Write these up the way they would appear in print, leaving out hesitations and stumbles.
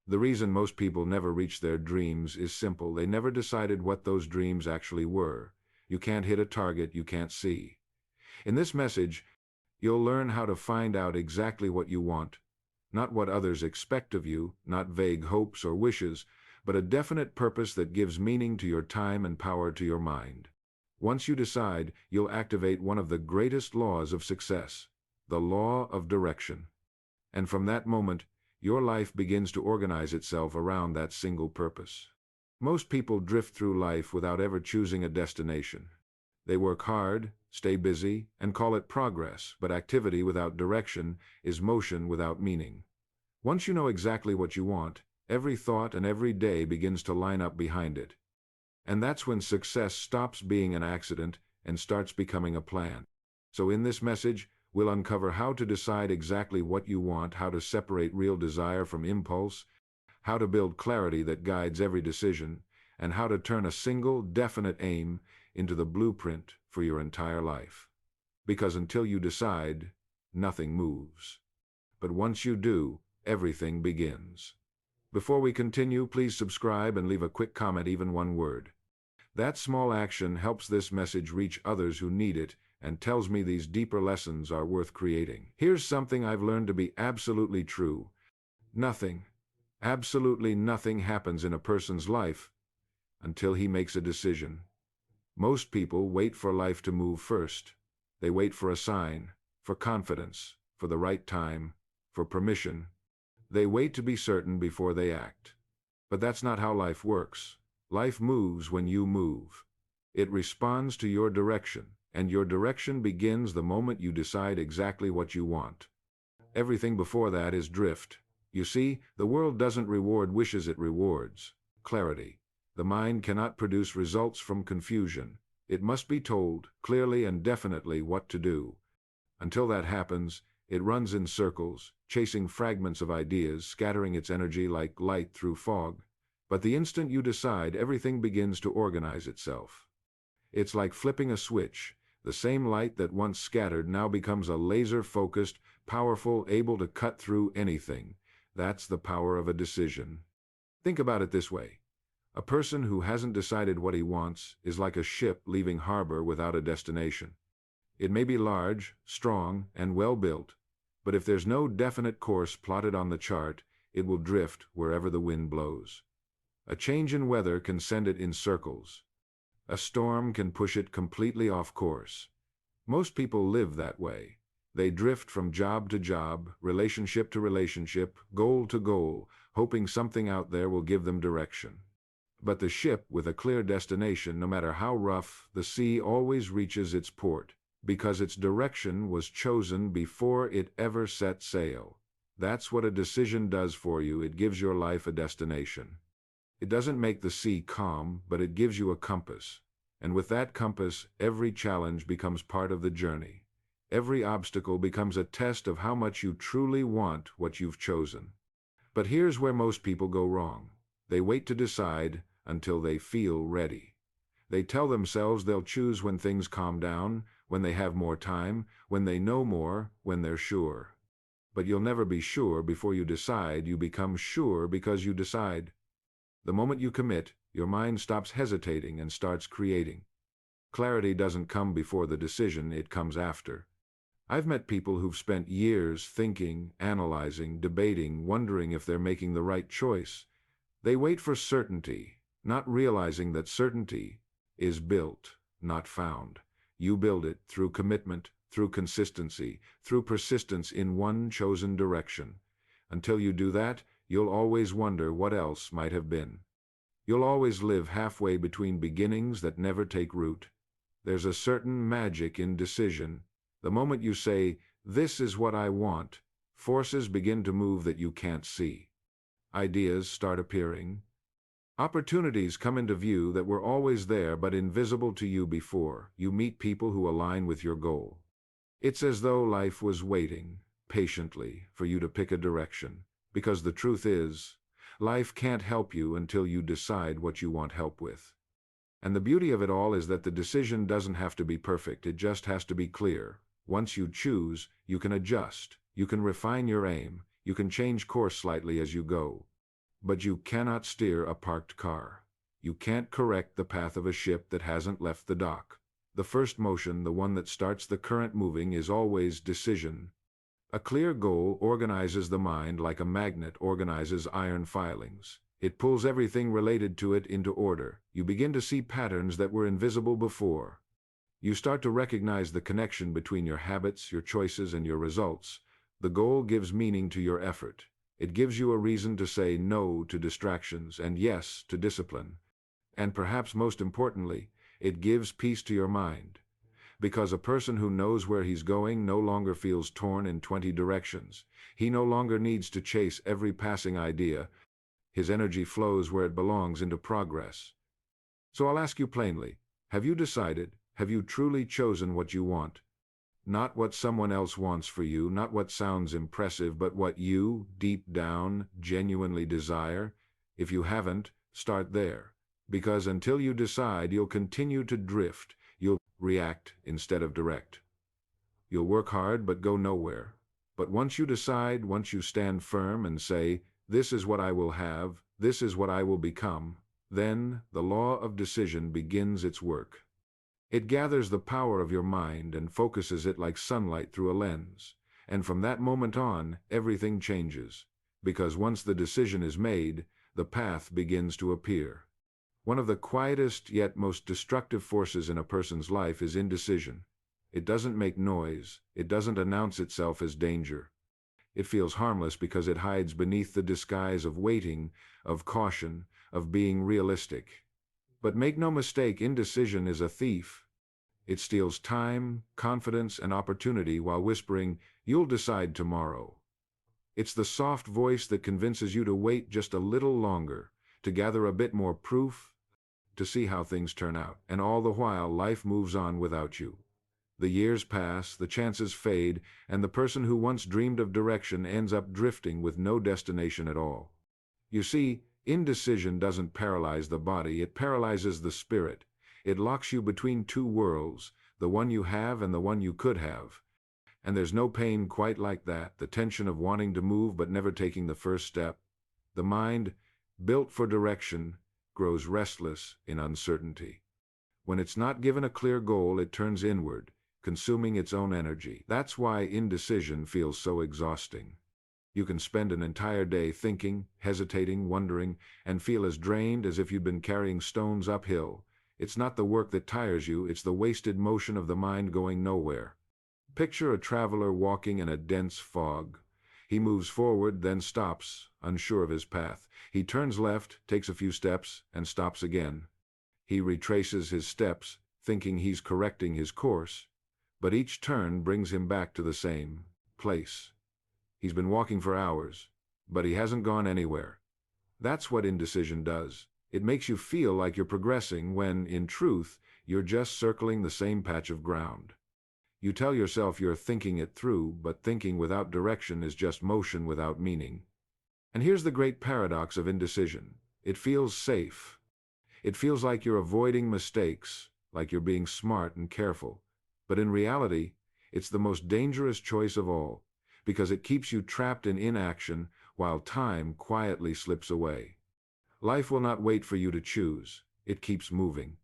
The reason most people never reach their dreams is simple. They never decided what those dreams actually were. You can't hit a target you can't see. In this message, you'll learn how to find out exactly what you want, not what others expect of you, not vague hopes or wishes, but a definite purpose that gives meaning to your time and power to your mind. Once you decide, you'll activate one of the greatest laws of success, the law of direction. And from that moment, your life begins to organize itself around that single purpose. Most people drift through life without ever choosing a destination. They work hard, stay busy, and call it progress, but activity without direction is motion without meaning. Once you know exactly what you want, every thought and every day begins to line up behind it. And that's when success stops being an accident and starts becoming a plan. So in this message, we'll uncover how to decide exactly what you want, how to separate real desire from impulse, how to build clarity that guides every decision, and how to turn a single, definite aim into the blueprint for your entire life. Because until you decide, nothing moves. But once you do, everything begins. Before we continue, please subscribe and leave a quick comment, even one word. That small action helps this message reach others who need it and tells me these deeper lessons are worth creating. Here's something I've learned to be absolutely true. Nothing, absolutely nothing happens in a person's life until he makes a decision. Most people wait for life to move first. They wait for a sign, for confidence, for the right time, for permission. They wait to be certain before they act. But that's not how life works. Life moves when you move. It responds to your direction, and your direction begins the moment you decide exactly what you want. Everything before that is drift. You see, the world doesn't reward wishes, it rewards clarity. The mind cannot produce results from confusion. It must be told clearly and definitely what to do. Until that happens, it runs in circles, chasing fragments of ideas, scattering its energy like light through fog. But the instant you decide, everything begins to organize itself. It's like flipping a switch. The same light that once scattered now becomes a laser-focused, powerful, able to cut through anything. That's the power of a decision. Think about it this way. A person who hasn't decided what he wants is like a ship leaving harbor without a destination. It may be large, strong, and well-built, but if there's no definite course plotted on the chart, it will drift wherever the wind blows. A change in weather can send it in circles. A storm can push it completely off course. Most people live that way. They drift from job to job, relationship to relationship, goal to goal, hoping something out there will give them direction. But the ship with a clear destination, no matter how rough, the sea always reaches its port, because its direction was chosen before it ever set sail. That's what a decision does for you. It gives your life a destination. It doesn't make the sea calm, but it gives you a compass. And with that compass, every challenge becomes part of the journey. Every obstacle becomes a test of how much you truly want what you've chosen. But here's where most people go wrong. They wait to decide until they feel ready. They tell themselves they'll choose when things calm down, when they have more time, when they know more, when they're sure. But you'll never be sure before you decide. You become sure because you decide. The moment you commit, your mind stops hesitating and starts creating. Clarity doesn't come before the decision, it comes after. I've met people who've spent years thinking, analyzing, debating, wondering if they're making the right choice. They wait for certainty, not realizing that certainty is built, not found. You build it through commitment, through consistency, through persistence in one chosen direction. Until you do that, you'll always wonder what else might have been. You'll always live halfway between beginnings that never take root. There's a certain magic in decision. The moment you say, "This is what I want," forces begin to move that you can't see. Ideas start appearing. Opportunities come into view that were always there but invisible to you before. You meet people who align with your goal. It's as though life was waiting, patiently, for you to pick a direction. Because the truth is, life can't help you until you decide what you want help with. And the beauty of it all is that the decision doesn't have to be perfect, it just has to be clear. Once you choose, you can adjust, you can refine your aim, you can change course slightly as you go. But you cannot steer a parked car. You can't correct the path of a ship that hasn't left the dock. The first motion, the one that starts the current moving, is always decision. A clear goal organizes the mind like a magnet organizes iron filings. It pulls everything related to it into order. You begin to see patterns that were invisible before. You start to recognize the connection between your habits, your choices, and your results. The goal gives meaning to your effort. It gives you a reason to say no to distractions and yes to discipline. And perhaps most importantly, it gives peace to your mind. Because a person who knows where he's going no longer feels torn in 20 directions. He no longer needs to chase every passing idea. His energy flows where it belongs, into progress. So I'll ask you plainly, have you decided? Have you truly chosen what you want? Not what someone else wants for you, not what sounds impressive, but what you, deep down, genuinely desire? If you haven't, start there. Because until you decide, you'll continue to drift. You'll react instead of direct. You'll work hard but go nowhere. But once you decide, once you stand firm and say, "This is what I will have, this is what I will become," then the law of decision begins its work. It gathers the power of your mind and focuses it like sunlight through a lens. And from that moment on, everything changes. Because once the decision is made, the path begins to appear. One of the quietest yet most destructive forces in a person's life is indecision. It doesn't make noise. It doesn't announce itself as danger. It feels harmless because it hides beneath the disguise of waiting, of caution, of being realistic. But make no mistake, indecision is a thief. It steals time, confidence, and opportunity while whispering, "You'll decide tomorrow." It's the soft voice that convinces you to wait just a little longer, to gather a bit more proof, to see how things turn out. And all the while, life moves on without you. The years pass, the chances fade, and the person who once dreamed of direction ends up drifting with no destination at all. You see, indecision doesn't paralyze the body, it paralyzes the spirit. It locks you between two worlds, the one you have and the one you could have. And there's no pain quite like that, the tension of wanting to move but never taking the first step. The mind, built for direction, grows restless in uncertainty. When it's not given a clear goal, it turns inward, consuming its own energy. That's why indecision feels so exhausting. You can spend an entire day thinking, hesitating, wondering, and feel as drained as if you'd been carrying stones uphill. It's not the work that tires you, it's the wasted motion of the mind going nowhere. Picture a traveler walking in a dense fog. He moves forward, then stops, unsure of his path. He turns left, takes a few steps, and stops again. He retraces his steps, thinking he's correcting his course, but each turn brings him back to the same place. He's been walking for hours, but he hasn't gone anywhere. That's what indecision does. It makes you feel like you're progressing when, in truth, you're just circling the same patch of ground. You tell yourself you're thinking it through, but thinking without direction is just motion without meaning. And here's the great paradox of indecision. It feels safe. It feels like you're avoiding mistakes, like you're being smart and careful. But in reality, it's the most dangerous choice of all, because it keeps you trapped in inaction while time quietly slips away. Life will not wait for you to choose. It keeps moving.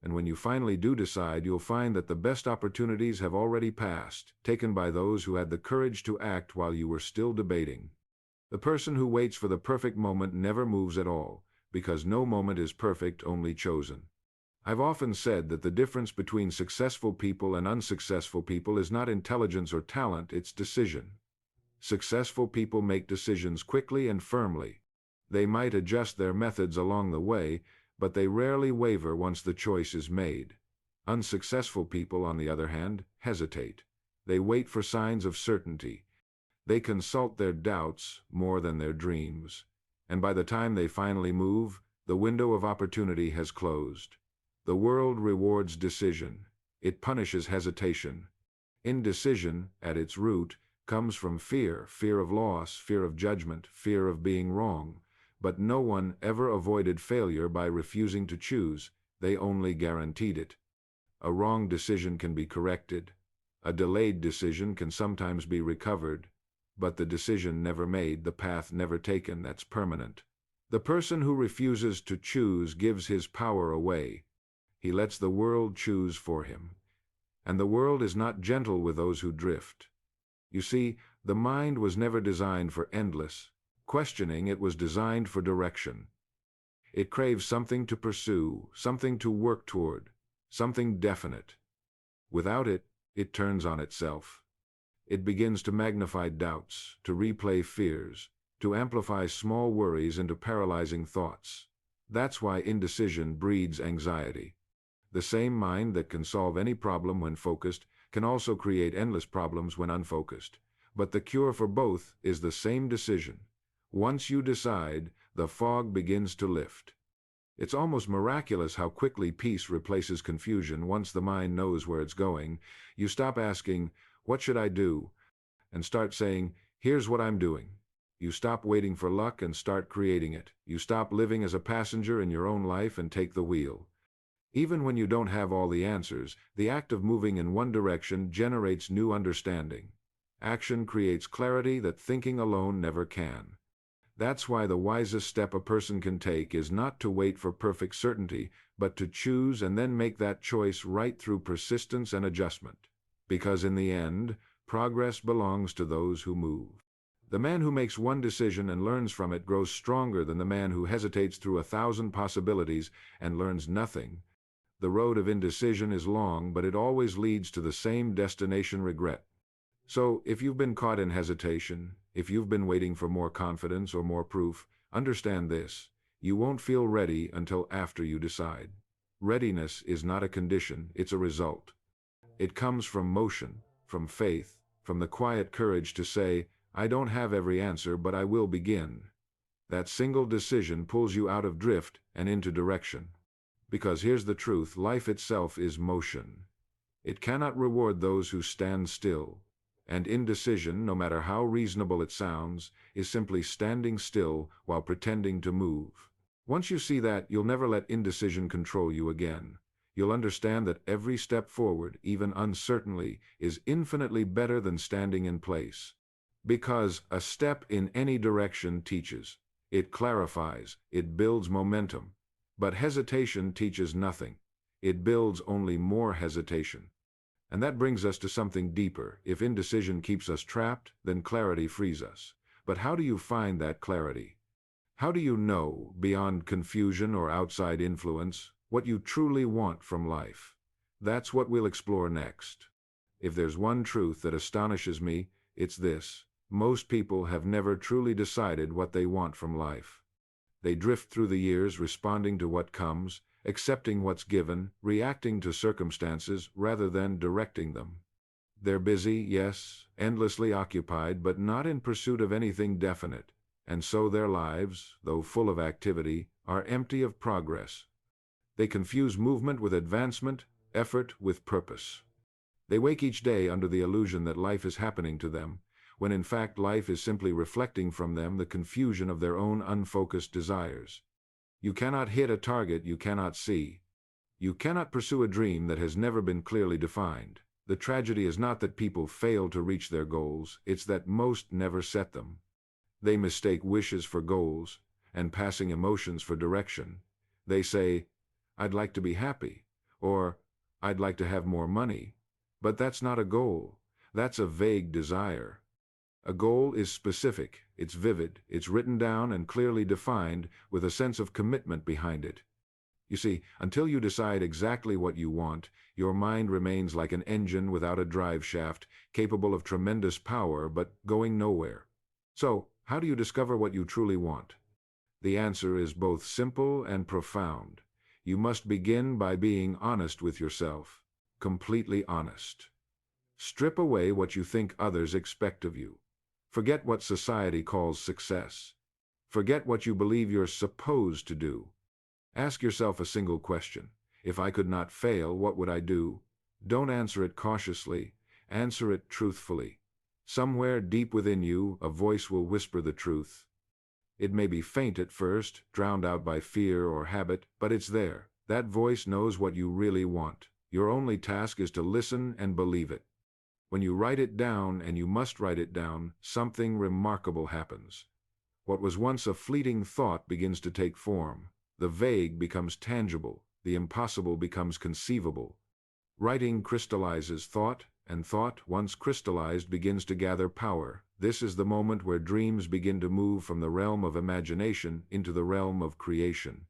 And when you finally do decide, you'll find that the best opportunities have already passed, taken by those who had the courage to act while you were still debating. The person who waits for the perfect moment never moves at all, because no moment is perfect, only chosen. I've often said that the difference between successful people and unsuccessful people is not intelligence or talent, it's decision. Successful people make decisions quickly and firmly. They might adjust their methods along the way, but they rarely waver once the choice is made. Unsuccessful people, on the other hand, hesitate. They wait for signs of certainty. They consult their doubts more than their dreams. And by the time they finally move, the window of opportunity has closed. The world rewards decision. It punishes hesitation. Indecision, at its root, comes from fear, fear of loss, fear of judgment, fear of being wrong. But no one ever avoided failure by refusing to choose. They only guaranteed it. A wrong decision can be corrected. A delayed decision can sometimes be recovered. But the decision never made, the path never taken, that's permanent. The person who refuses to choose gives his power away. He lets the world choose for him. And the world is not gentle with those who drift. You see, the mind was never designed for endless questioning, it was designed for direction. It craves something to pursue, something to work toward, something definite. Without it, it turns on itself. It begins to magnify doubts, to replay fears, to amplify small worries into paralyzing thoughts. That's why indecision breeds anxiety. The same mind that can solve any problem when focused can also create endless problems when unfocused. But the cure for both is the same decision. Once you decide, the fog begins to lift. It's almost miraculous how quickly peace replaces confusion once the mind knows where it's going. You stop asking, "What should I do?" and start saying, "Here's what I'm doing." You stop waiting for luck and start creating it. You stop living as a passenger in your own life and take the wheel. Even when you don't have all the answers, the act of moving in one direction generates new understanding. Action creates clarity that thinking alone never can. That's why the wisest step a person can take is not to wait for perfect certainty, but to choose and then make that choice right through persistence and adjustment. Because in the end, progress belongs to those who move. The man who makes one decision and learns from it grows stronger than the man who hesitates through 1,000 possibilities and learns nothing. The road of indecision is long, but it always leads to the same destination: regret. So, if you've been caught in hesitation, if you've been waiting for more confidence or more proof, understand this: you won't feel ready until after you decide. Readiness is not a condition, it's a result. It comes from motion, from faith, from the quiet courage to say, "I don't have every answer, but I will begin." That single decision pulls you out of drift and into direction. Because here's the truth: life itself is motion. It cannot reward those who stand still. And indecision, no matter how reasonable it sounds, is simply standing still while pretending to move. Once you see that, you'll never let indecision control you again. You'll understand that every step forward, even uncertainly, is infinitely better than standing in place. Because a step in any direction teaches. It clarifies, it builds momentum. But hesitation teaches nothing. It builds only more hesitation. And that brings us to something deeper. If indecision keeps us trapped, then clarity frees us. But how do you find that clarity? How do you know, beyond confusion or outside influence, what you truly want from life? That's what we'll explore next. If there's one truth that astonishes me, it's this: most people have never truly decided what they want from life. They drift through the years responding to what comes, accepting what's given, reacting to circumstances rather than directing them. They're busy, yes, endlessly occupied, but not in pursuit of anything definite. And so their lives, though full of activity, are empty of progress. They confuse movement with advancement, effort with purpose. They wake each day under the illusion that life is happening to them, when in fact life is simply reflecting from them the confusion of their own unfocused desires. You cannot hit a target you cannot see. You cannot pursue a dream that has never been clearly defined. The tragedy is not that people fail to reach their goals, it's that most never set them. They mistake wishes for goals, and passing emotions for direction. They say, "I'd like to be happy," or "I'd like to have more money." But that's not a goal. That's a vague desire. A goal is specific, it's vivid, it's written down and clearly defined with a sense of commitment behind it. You see, until you decide exactly what you want, your mind remains like an engine without a drive shaft, capable of tremendous power but going nowhere. So, how do you discover what you truly want? The answer is both simple and profound. You must begin by being honest with yourself, completely honest. Strip away what you think others expect of you. Forget what society calls success. Forget what you believe you're supposed to do. Ask yourself a single question: if I could not fail, what would I do? Don't answer it cautiously. Answer it truthfully. Somewhere deep within you, a voice will whisper the truth. It may be faint at first, drowned out by fear or habit, but it's there. That voice knows what you really want. Your only task is to listen and believe it. When you write it down, and you must write it down, something remarkable happens. What was once a fleeting thought begins to take form. The vague becomes tangible. The impossible becomes conceivable. Writing crystallizes thought, and thought, once crystallized, begins to gather power. This is the moment where dreams begin to move from the realm of imagination into the realm of creation.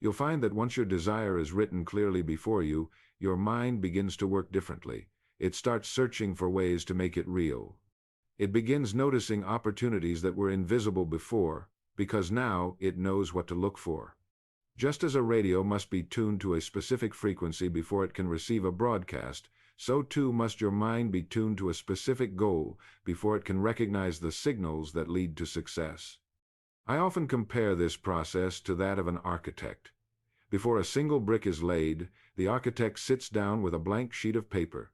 You'll find that once your desire is written clearly before you, your mind begins to work differently. It starts searching for ways to make it real. It begins noticing opportunities that were invisible before, because now it knows what to look for. Just as a radio must be tuned to a specific frequency before it can receive a broadcast, so too must your mind be tuned to a specific goal before it can recognize the signals that lead to success. I often compare this process to that of an architect. Before a single brick is laid, the architect sits down with a blank sheet of paper.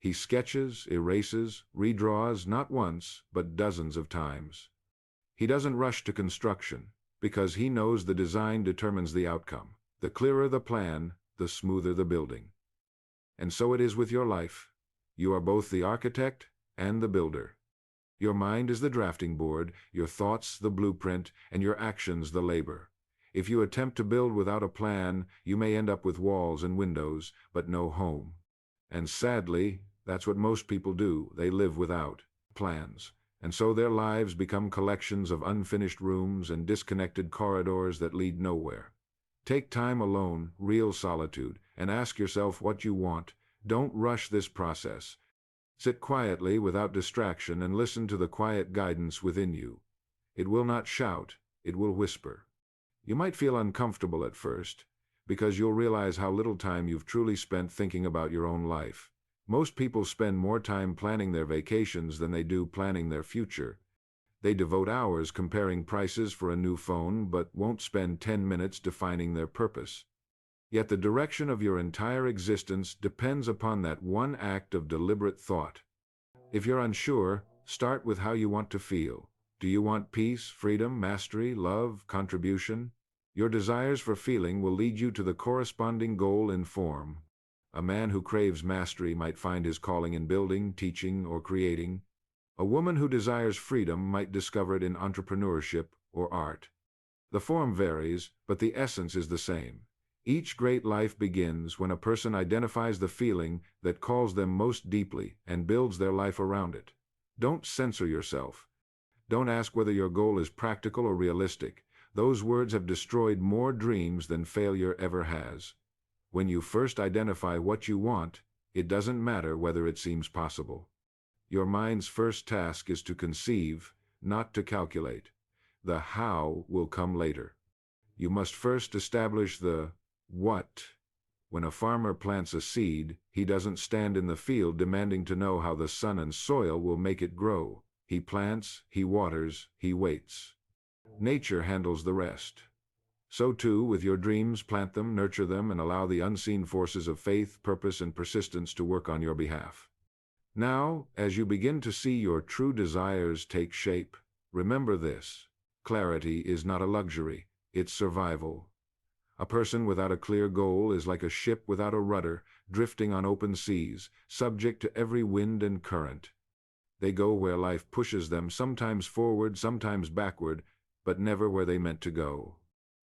He sketches, erases, redraws not once, but dozens of times. He doesn't rush to construction, because he knows the design determines the outcome. The clearer the plan, the smoother the building. And so it is with your life. You are both the architect and the builder. Your mind is the drafting board, your thoughts the blueprint, and your actions the labor. If you attempt to build without a plan, you may end up with walls and windows, but no home. And sadly, that's what most people do. They live without plans. And so their lives become collections of unfinished rooms and disconnected corridors that lead nowhere. Take time alone, real solitude, and ask yourself what you want. Don't rush this process. Sit quietly without distraction and listen to the quiet guidance within you. It will not shout, it will whisper. You might feel uncomfortable at first, because you'll realize how little time you've truly spent thinking about your own life. Most people spend more time planning their vacations than they do planning their future. They devote hours comparing prices for a new phone, but won't spend 10 minutes defining their purpose. Yet the direction of your entire existence depends upon that one act of deliberate thought. If you're unsure, start with how you want to feel. Do you want peace, freedom, mastery, love, contribution? Your desires for feeling will lead you to the corresponding goal in form. A man who craves mastery might find his calling in building, teaching, or creating. A woman who desires freedom might discover it in entrepreneurship or art. The form varies, but the essence is the same. Each great life begins when a person identifies the feeling that calls them most deeply and builds their life around it. Don't censor yourself. Don't ask whether your goal is practical or realistic. Those words have destroyed more dreams than failure ever has. When you first identify what you want, it doesn't matter whether it seems possible. Your mind's first task is to conceive, not to calculate. The how will come later. You must first establish the what. When a farmer plants a seed, he doesn't stand in the field demanding to know how the sun and soil will make it grow. He plants, he waters, he waits. Nature handles the rest. So too, with your dreams, plant them, nurture them, and allow the unseen forces of faith, purpose, and persistence to work on your behalf. Now, as you begin to see your true desires take shape, remember this: clarity is not a luxury, it's survival. A person without a clear goal is like a ship without a rudder, drifting on open seas, subject to every wind and current. They go where life pushes them, sometimes forward, sometimes backward, but never where they meant to go.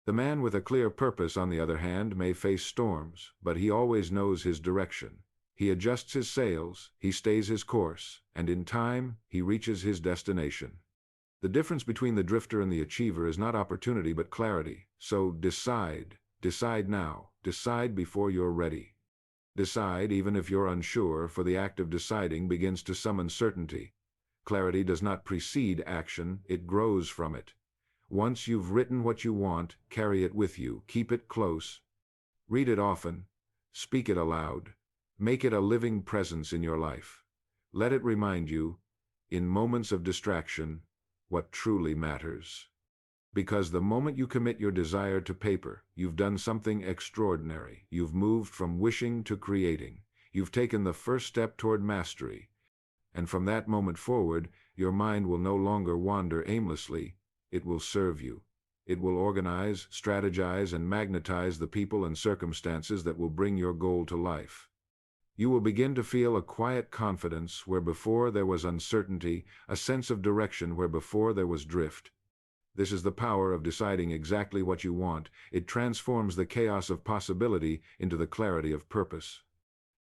The man with a clear purpose, on the other hand, may face storms, but he always knows his direction. He adjusts his sails, he stays his course, and in time, he reaches his destination. The difference between the drifter and the achiever is not opportunity but clarity. So decide. Decide now. Decide before you're ready. Decide even if you're unsure, for the act of deciding begins to summon certainty. Clarity does not precede action, it grows from it. Once you've written what you want, carry it with you, keep it close. Read it often, speak it aloud, make it a living presence in your life. Let it remind you, in moments of distraction, what truly matters. Because the moment you commit your desire to paper, you've done something extraordinary. You've moved from wishing to creating. You've taken the first step toward mastery. And from that moment forward, your mind will no longer wander aimlessly. It will serve you. It will organize, strategize, and magnetize the people and circumstances that will bring your goal to life. You will begin to feel a quiet confidence where before there was uncertainty, a sense of direction where before there was drift. This is the power of deciding exactly what you want. It transforms the chaos of possibility into the clarity of purpose.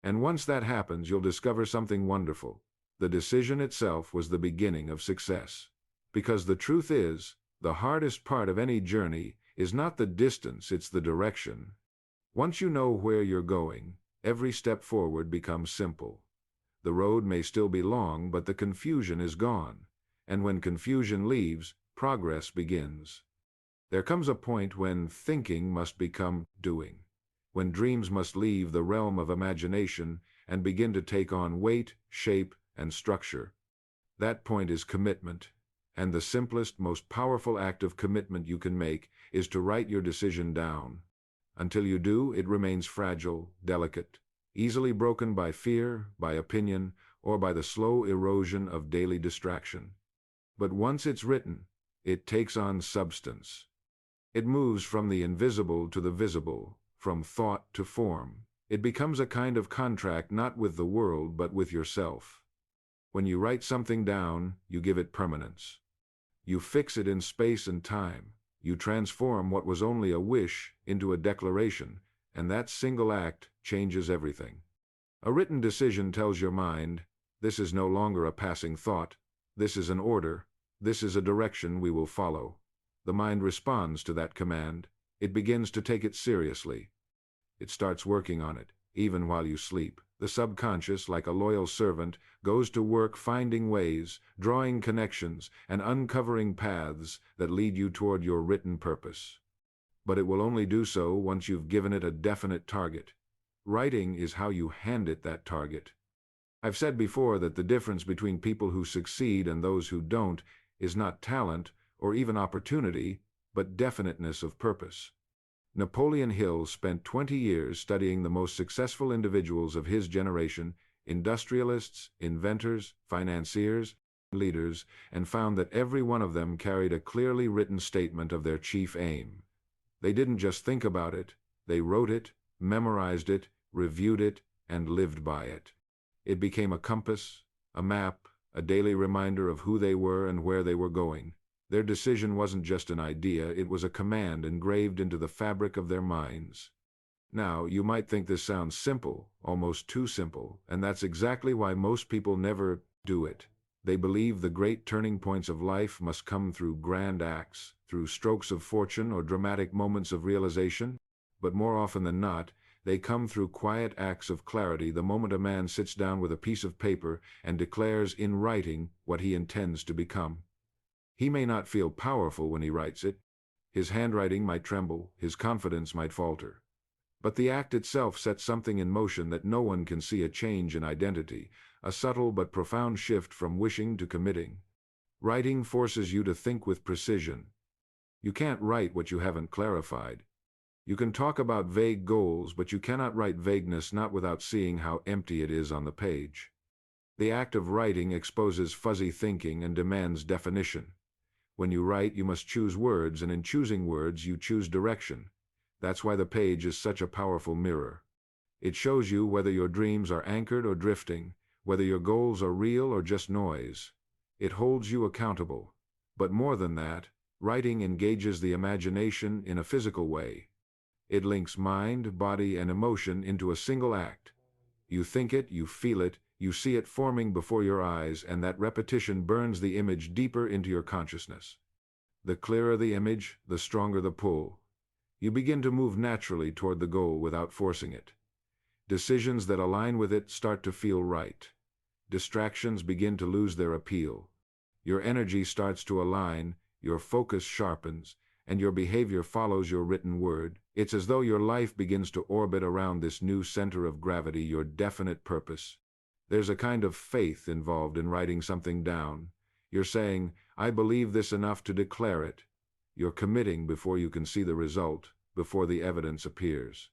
And once that happens, you'll discover something wonderful. The decision itself was the beginning of success. Because the truth is, the hardest part of any journey is not the distance, it's the direction. Once you know where you're going, every step forward becomes simple. The road may still be long, but the confusion is gone. And when confusion leaves, progress begins. There comes a point when thinking must become doing, when dreams must leave the realm of imagination and begin to take on weight, shape, and structure. That point is commitment, and the simplest, most powerful act of commitment you can make is to write your decision down. Until you do, it remains fragile, delicate, easily broken by fear, by opinion, or by the slow erosion of daily distraction. But once it's written, it takes on substance. It moves from the invisible to the visible, from thought to form. It becomes a kind of contract not with the world but with yourself. When you write something down, you give it permanence. You fix it in space and time. You transform what was only a wish into a declaration, and that single act changes everything. A written decision tells your mind, this is no longer a passing thought, this is an order, this is a direction we will follow. The mind responds to that command. It begins to take it seriously. It starts working on it, even while you sleep. The subconscious, like a loyal servant, goes to work finding ways, drawing connections, and uncovering paths that lead you toward your written purpose. But it will only do so once you've given it a definite target. Writing is how you hand it that target. I've said before that the difference between people who succeed and those who don't is not talent or even opportunity, but definiteness of purpose. Napoleon Hill spent 20 years studying the most successful individuals of his generation, industrialists, inventors, financiers, leaders, and found that every one of them carried a clearly written statement of their chief aim. They didn't just think about it, they wrote it, memorized it, reviewed it, and lived by it. It became a compass, a map, a daily reminder of who they were and where they were going. Their decision wasn't just an idea, it was a command engraved into the fabric of their minds. Now, you might think this sounds simple, almost too simple, and that's exactly why most people never do it. They believe the great turning points of life must come through grand acts, through strokes of fortune or dramatic moments of realization, but more often than not, they come through quiet acts of clarity the moment a man sits down with a piece of paper and declares in writing what he intends to become. He may not feel powerful when he writes it. His handwriting might tremble, his confidence might falter. But the act itself sets something in motion that no one can see: a change in identity, a subtle but profound shift from wishing to committing. Writing forces you to think with precision. You can't write what you haven't clarified. You can talk about vague goals, but you cannot write vagueness not without seeing how empty it is on the page. The act of writing exposes fuzzy thinking and demands definition. When you write, you must choose words, and in choosing words, you choose direction. That's why the page is such a powerful mirror. It shows you whether your dreams are anchored or drifting, whether your goals are real or just noise. It holds you accountable. But more than that, writing engages the imagination in a physical way. It links mind, body, and emotion into a single act. You think it, you feel it, you see it forming before your eyes, and that repetition burns the image deeper into your consciousness. The clearer the image, the stronger the pull. You begin to move naturally toward the goal without forcing it. Decisions that align with it start to feel right. Distractions begin to lose their appeal. Your energy starts to align, your focus sharpens, and your behavior follows your written word. It's as though your life begins to orbit around this new center of gravity, your definite purpose. There's a kind of faith involved in writing something down. You're saying, I believe this enough to declare it. You're committing before you can see the result, before the evidence appears.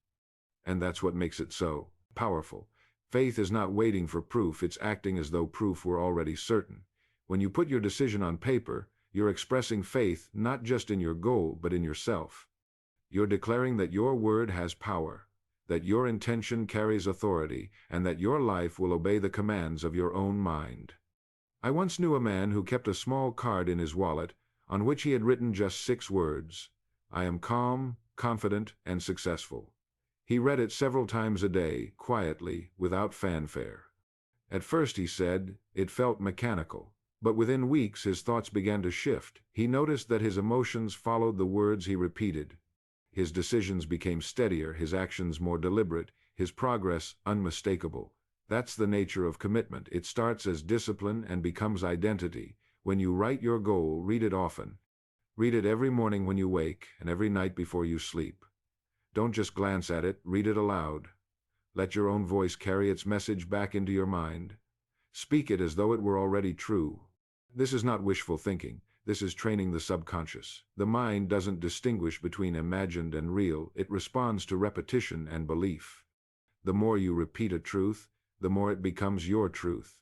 And that's what makes it so powerful. Faith is not waiting for proof, it's acting as though proof were already certain. When you put your decision on paper, you're expressing faith not just in your goal, but in yourself. You're declaring that your word has power, that your intention carries authority, and that your life will obey the commands of your own mind. I once knew a man who kept a small card in his wallet, on which he had written just 6 words: "I am calm, confident, and successful." He read it several times a day, quietly, without fanfare. At first, he said, it felt mechanical. But within weeks his thoughts began to shift. He noticed that his emotions followed the words he repeated. His decisions became steadier, his actions more deliberate, his progress unmistakable. That's the nature of commitment. It starts as discipline and becomes identity. When you write your goal, read it often. Read it every morning when you wake and every night before you sleep. Don't just glance at it, read it aloud. Let your own voice carry its message back into your mind. Speak it as though it were already true. This is not wishful thinking. This is training the subconscious. The mind doesn't distinguish between imagined and real. It responds to repetition and belief. The more you repeat a truth, the more it becomes your truth.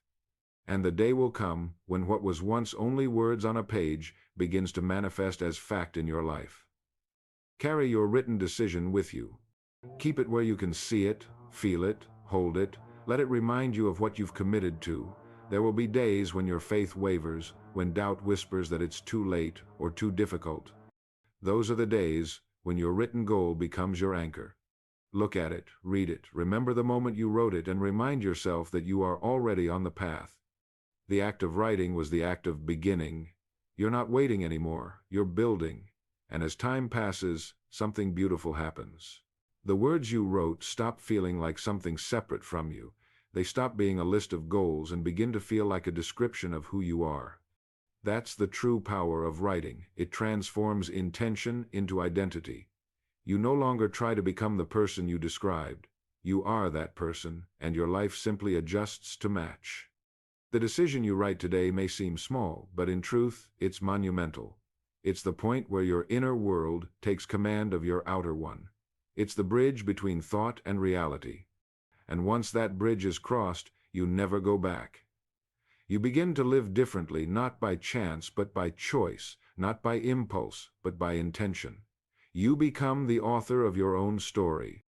And the day will come when what was once only words on a page begins to manifest as fact in your life. Carry your written decision with you. Keep it where you can see it, feel it, hold it. Let it remind you of what you've committed to. There will be days when your faith wavers, when doubt whispers that it's too late or too difficult. Those are the days when your written goal becomes your anchor. Look at it, read it, remember the moment you wrote it, and remind yourself that you are already on the path. The act of writing was the act of beginning. You're not waiting anymore, you're building. And as time passes, something beautiful happens. The words you wrote stop feeling like something separate from you. They stop being a list of goals and begin to feel like a description of who you are. That's the true power of writing. It transforms intention into identity. You no longer try to become the person you described. You are that person, and your life simply adjusts to match. The decision you write today may seem small, but in truth, it's monumental. It's the point where your inner world takes command of your outer one. It's the bridge between thought and reality. And once that bridge is crossed, you never go back. You begin to live differently, not by chance, but by choice, not by impulse, but by intention. You become the author of your own story.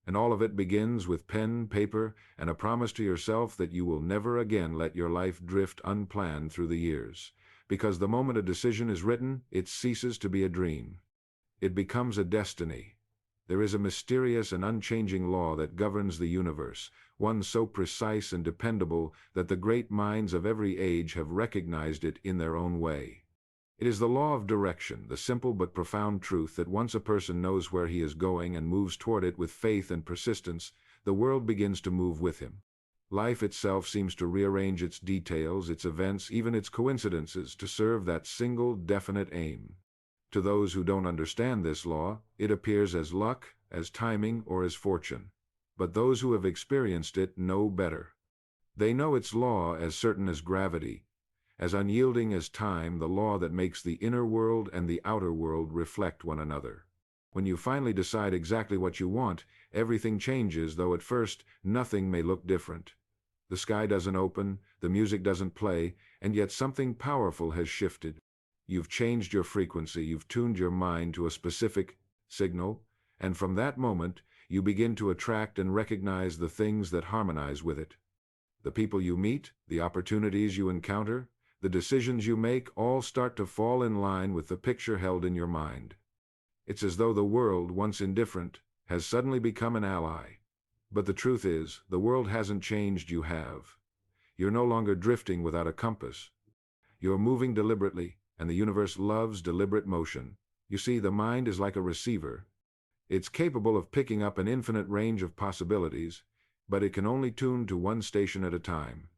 And all of it begins with pen, paper, and a promise to yourself that you will never again let your life drift unplanned through the years. Because the moment a decision is written, it ceases to be a dream. It becomes a destiny. There is a mysterious and unchanging law that governs the universe, one so precise and dependable that the great minds of every age have recognized it in their own way. It is the law of direction, the simple but profound truth that once a person knows where he is going and moves toward it with faith and persistence, the world begins to move with him. Life itself seems to rearrange its details, its events, even its coincidences, to serve that single definite aim. To those who don't understand this law, it appears as luck, as timing, or as fortune. But those who have experienced it know better. They know its law as certain as gravity, as unyielding as time, the law that makes the inner world and the outer world reflect one another. When you finally decide exactly what you want, everything changes, though at first nothing may look different. The sky doesn't open, the music doesn't play, and yet something powerful has shifted. You've changed your frequency, you've tuned your mind to a specific signal, and from that moment, you begin to attract and recognize the things that harmonize with it. The people you meet, the opportunities you encounter, the decisions you make all start to fall in line with the picture held in your mind. It's as though the world, once indifferent, has suddenly become an ally. But the truth is, the world hasn't changed, you have. You're no longer drifting without a compass. You're moving deliberately, and the universe loves deliberate motion. You see, the mind is like a receiver. It's capable of picking up an infinite range of possibilities, but it can only tune to one station at a time.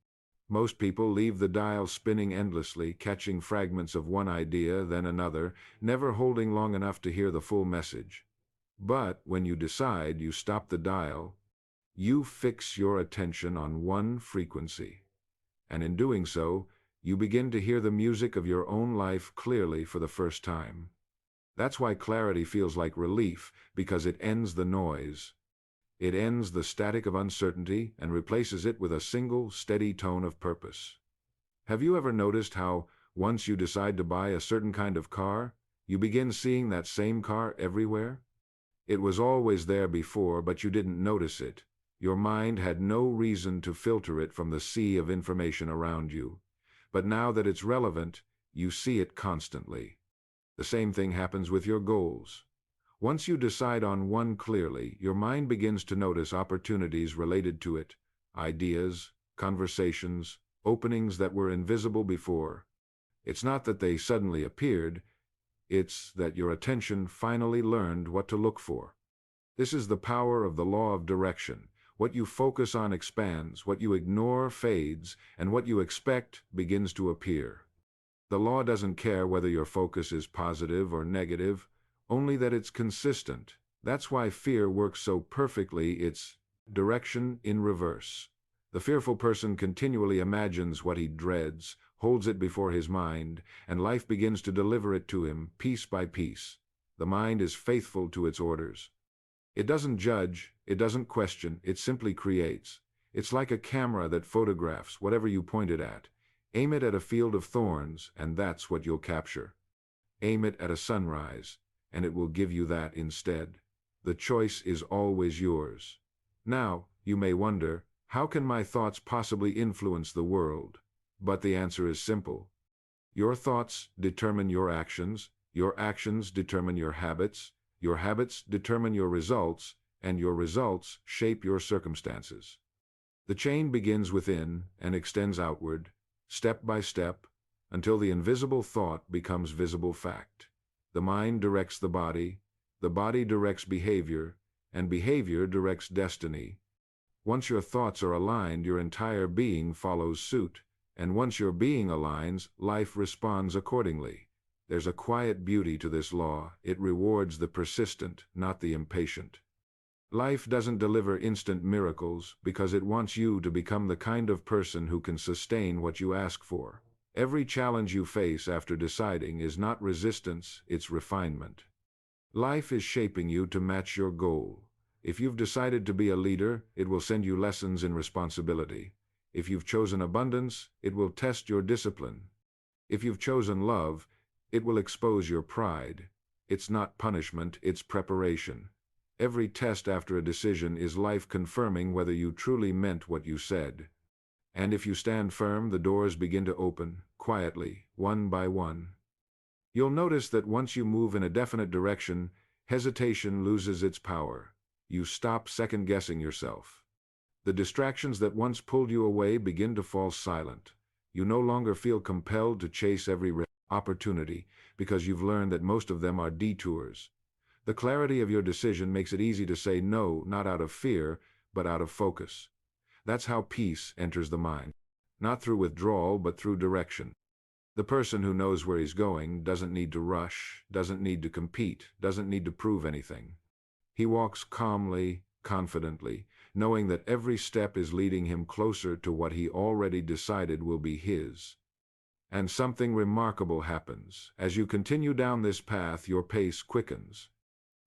Most people leave the dial spinning endlessly, catching fragments of one idea, then another, never holding long enough to hear the full message. But when you decide, you stop the dial, you fix your attention on one frequency. And in doing so, you begin to hear the music of your own life clearly for the first time. That's why clarity feels like relief, because it ends the noise. It ends the static of uncertainty and replaces it with a single, steady tone of purpose. Have you ever noticed how, once you decide to buy a certain kind of car, you begin seeing that same car everywhere? It was always there before, but you didn't notice it. Your mind had no reason to filter it from the sea of information around you. But now that it's relevant, you see it constantly. The same thing happens with your goals. Once you decide on one clearly, your mind begins to notice opportunities related to it, ideas, conversations, openings that were invisible before. It's not that they suddenly appeared, it's that your attention finally learned what to look for. This is the power of the law of direction. What you focus on expands, what you ignore fades, and what you expect begins to appear. The law doesn't care whether your focus is positive or negative, only that it's consistent. That's why fear works so perfectly. It's direction in reverse. The fearful person continually imagines what he dreads, holds it before his mind, and life begins to deliver it to him piece by piece. The mind is faithful to its orders. It doesn't judge, it doesn't question, it simply creates. It's like a camera that photographs whatever you point it at. Aim it at a field of thorns, and that's what you'll capture. Aim it at a sunrise, and it will give you that instead. The choice is always yours. Now, you may wonder, how can my thoughts possibly influence the world? But the answer is simple. Your thoughts determine your actions determine your habits determine your results, and your results shape your circumstances. The chain begins within and extends outward, step by step, until the invisible thought becomes visible fact. The mind directs the body directs behavior, and behavior directs destiny. Once your thoughts are aligned, your entire being follows suit, and once your being aligns, life responds accordingly. There's a quiet beauty to this law. It rewards the persistent, not the impatient. Life doesn't deliver instant miracles because it wants you to become the kind of person who can sustain what you ask for. Every challenge you face after deciding is not resistance, it's refinement. Life is shaping you to match your goal. If you've decided to be a leader, it will send you lessons in responsibility. If you've chosen abundance, it will test your discipline. If you've chosen love, it will expose your pride. It's not punishment, it's preparation. Every test after a decision is life confirming whether you truly meant what you said. And if you stand firm, the doors begin to open, quietly, one by one. You'll notice that once you move in a definite direction, hesitation loses its power. You stop second-guessing yourself. The distractions that once pulled you away begin to fall silent. You no longer feel compelled to chase every opportunity because you've learned that most of them are detours. The clarity of your decision makes it easy to say no, not out of fear, but out of focus. That's how peace enters the mind. Not through withdrawal, but through direction. The person who knows where he's going doesn't need to rush, doesn't need to compete, doesn't need to prove anything. He walks calmly, confidently, knowing that every step is leading him closer to what he already decided will be his. And something remarkable happens. As you continue down this path, your pace quickens.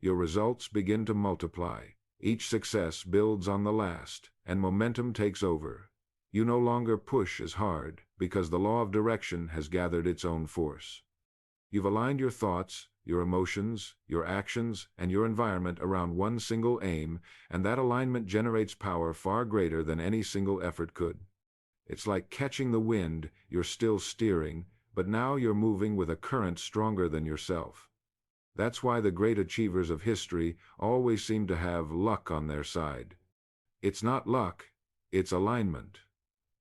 Your results begin to multiply. Each success builds on the last, and momentum takes over. You no longer push as hard, because the law of direction has gathered its own force. You've aligned your thoughts, your emotions, your actions, and your environment around one single aim, and that alignment generates power far greater than any single effort could. It's like catching the wind. You're still steering, but now you're moving with a current stronger than yourself. That's why the great achievers of history always seem to have luck on their side. It's not luck, it's alignment.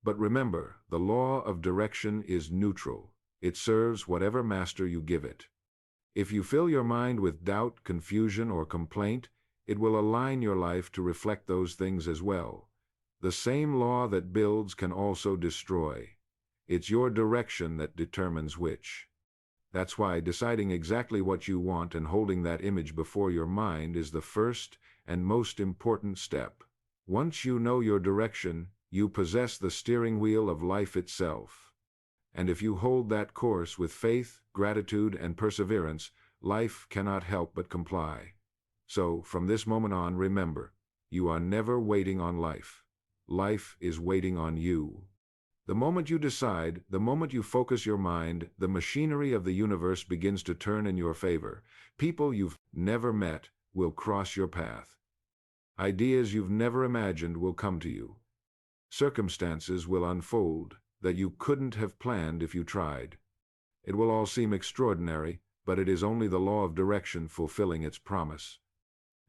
But remember, the law of direction is neutral. It serves whatever master you give it. If you fill your mind with doubt, confusion, or complaint, it will align your life to reflect those things as well. The same law that builds can also destroy. It's your direction that determines which. That's why deciding exactly what you want and holding that image before your mind is the first and most important step. Once you know your direction, you possess the steering wheel of life itself. And if you hold that course with faith, gratitude, and perseverance, life cannot help but comply. So, from this moment on, remember, you are never waiting on life. Life is waiting on you. The moment you decide, the moment you focus your mind, the machinery of the universe begins to turn in your favor. People you've never met will cross your path. Ideas you've never imagined will come to you. Circumstances will unfold that you couldn't have planned if you tried. It will all seem extraordinary, but it is only the law of direction fulfilling its promise.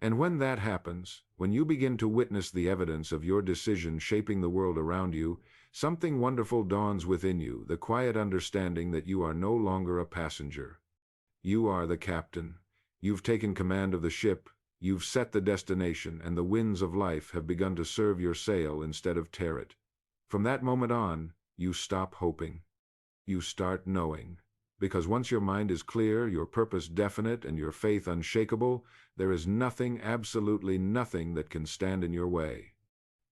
And when that happens, when you begin to witness the evidence of your decision shaping the world around you, something wonderful dawns within you, the quiet understanding that you are no longer a passenger. You are the captain. You've taken command of the ship, you've set the destination, and the winds of life have begun to serve your sail instead of tear it. From that moment on, you stop hoping. You start knowing. Because once your mind is clear, your purpose definite, and your faith unshakable, there is nothing, absolutely nothing, that can stand in your way.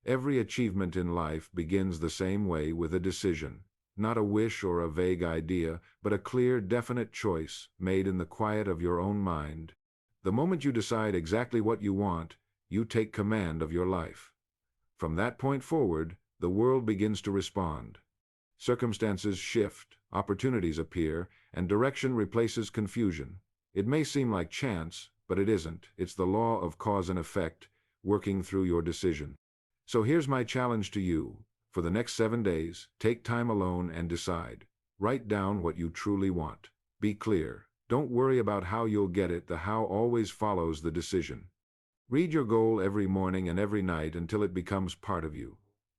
Every achievement in life begins the same way, with a decision. Not a wish or a vague idea, but a clear, definite choice made in the quiet of your own mind. The moment you decide exactly what you want, you take command of your life. From that point forward, the world begins to respond. Circumstances shift, opportunities appear, and direction replaces confusion. It may seem like chance, but it isn't. It's the law of cause and effect, working through your decision. So here's my challenge to you. For the next 7 days, take time alone and decide. Write down what you truly want. Be clear. Don't worry about how you'll get it. The how always follows the decision. Read your goal every morning and every night until it becomes part of you.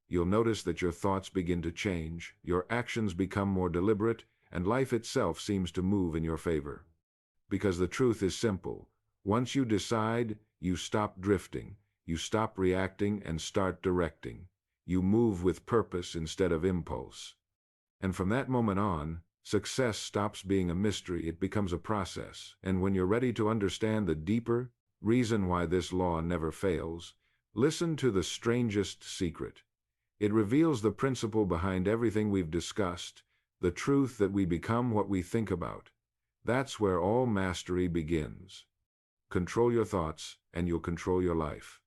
You'll notice that your thoughts begin to change, your actions become more deliberate, and life itself seems to move in your favor. Because the truth is simple. Once you decide, you stop drifting, you stop reacting and start directing. You move with purpose instead of impulse. And from that moment on, success stops being a mystery, it becomes a process. And when you're ready to understand the deeper reason why this law never fails, listen to the strangest secret. It reveals the principle behind everything we've discussed, the truth that we become what we think about. That's where all mastery begins. Control your thoughts, and you'll control your life.